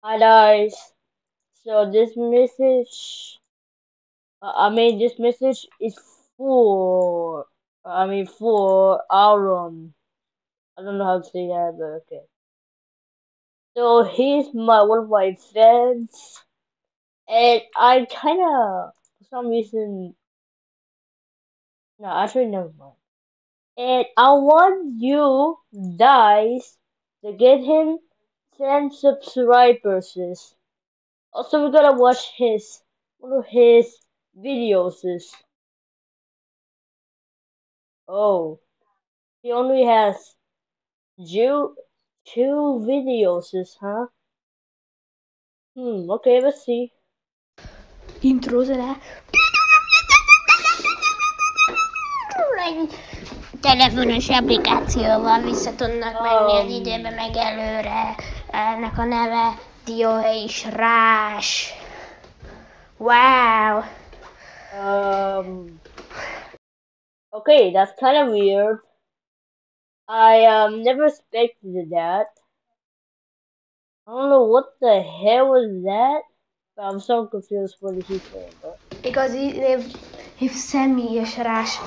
Hi guys. So this message is for Aaron. I don't know how to say that, but okay. So he's one of my friends, and I kinda for some reason no, actually never mind. And I want you guys to get him 10 subscribers. Also, we're gonna watch his one of his videos. Oh, he only has two two videos, huh? Okay, let's see. Intrózol. Telefonos applikációval vissza tudnak menni az időbe, meg előre. Ennek a neve Dióhelyis Rás. Wow! Okay, that's kind of weird. I never expected that. I don't know what the hell was that. But I'm so confused what he's saying. But... Igazi név Személyes Rás.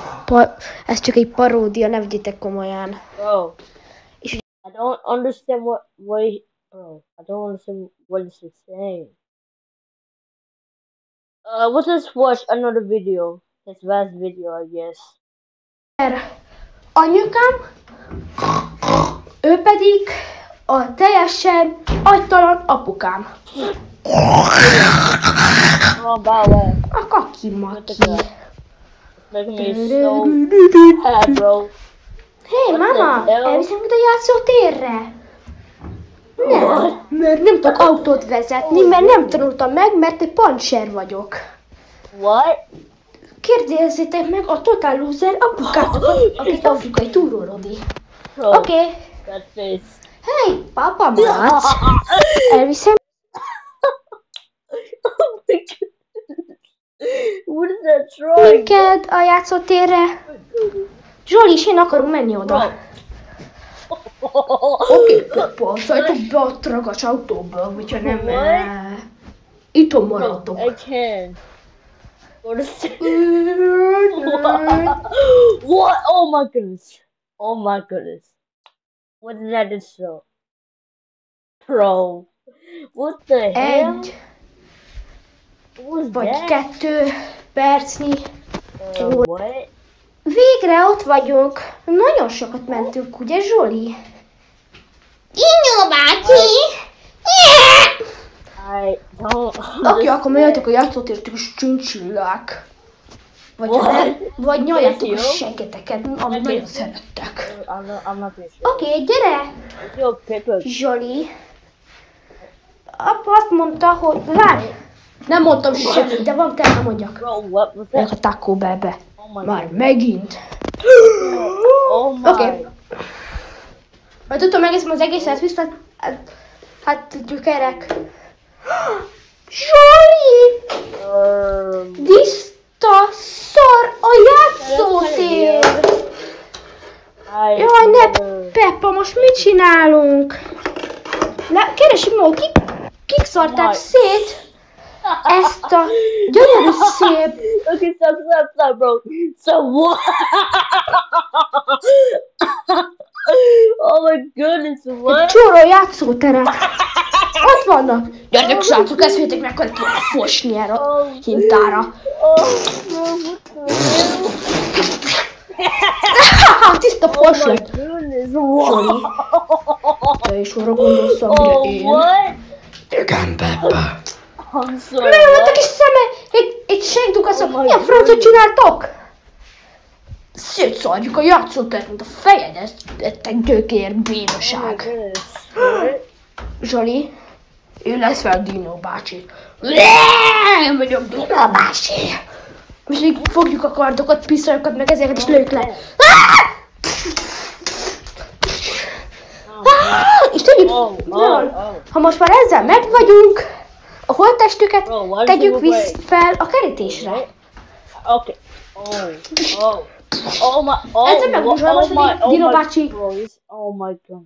Ez csak egy paródia, ne vegyetek komolyan. Bro, I don't understand I don't understand what this is saying. Let's just watch another video. His last video, I guess. Anyukám, ő pedig a teljesen agytalan apukám. Oh, by way. A kaki-maki. Making me so sad, bro. Hé, mama, elviszem a játszótérre? Nem, mert nem tudok autót vezetni, mert nem tanultam meg, mert egy pancser vagyok. What? Kérdezzétek meg a Total Loser apukát, akit afrikai túrórodi. Oké. That face. Hey, papa, Mac. Elviszem. Oh my god. What is that drawing? Minket a játszótérre. Zsoli és én akarunk menni oda. Oké, Peppa, szálltok be a tragacs autóba, hogyha nem... Itthon maradtok. I can. Go to What? Oh my goodness. Oh my goodness. What did that just show? Bro. What the hell? Egy What was vagy that? 2 percnyi. What? Végre ott vagyunk. Nagyon sokat mentünk, ugye Zsoli? Inyó bácsi! I don't. Oké, akkor menjetek a játszótértük és csincsillák. Vagy nyaljátok a seggeteket, amit nagyon szerettek. I'm not pretty sure. Oké, gyere! Yo, Peppa. Zsoli. Apa azt mondta, hogy... Várj! Nem mondtam semmit, de van kell, mondjak. Bro, what was Meg that? a Taco Bellbe. Oh my Már god. megint. Oh my. Oké. Majd tudom, megeszem az egészet, viszont... Hát, gyökerek. Zsoli! Tiszta szar a játszótér! Jaj, ne, Peppa, most mit csinálunk? Keresünk meg, kik szarták szét ezt a gyönyörű szép... Okay, stop, bro. So what? Oh my goodness, what? Csóró játszóteret. Ott vannak. Gyertek, srácok, ezt vegyétek meg, hogy tudok fosni erre a hintára. What the hell? Tiszta fos lett. Goodness, what? Te is arra gondolsz, amire én. What? Igen, Peppa. I'm sorry. Mi volt a kis szeme? Egy segdukaszok. Milyen francot csináltok? Szétszarjuk a játszóteret, mint a fejed, ez egy gyökér bénaság. Zsoli, én lesz fel Dino bácsi. Én vagyok Dino bácsi. Most még fogjuk a kardokat, pisztolyokat, meg ezeket is lőjük le. És tegyük, ha most már ezzel meg vagyunk, a holttestüket tegyük vissza fel a kerítésre. Okay. Oh my. Ezzel megmuzsolmasodik, Dino bácsi. Oh my god.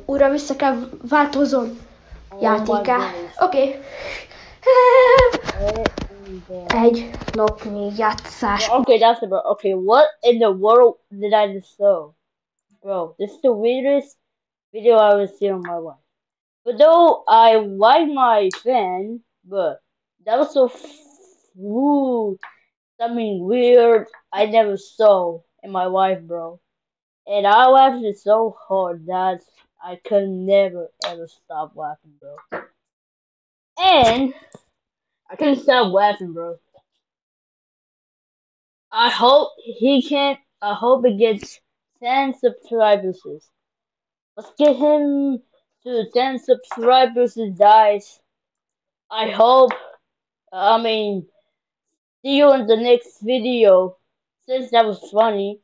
Újra vissza kell változon. játékát. Oké. Egy nap még játszás. Okay, that's it, bro. Okay, what in the world did I just saw? Bro, this is the weirdest video I ever seen in my life. But though I like my fan, but that was so something weird I never saw in my life, bro. And I laughed it so hard that I could never ever stop laughing, bro. And I couldn't stop laughing, bro. I hope he can. I hope it gets 10 subscribers. Let's get him to 10 subscribers, guys. I hope. I mean, see you in the next video. Since that was funny.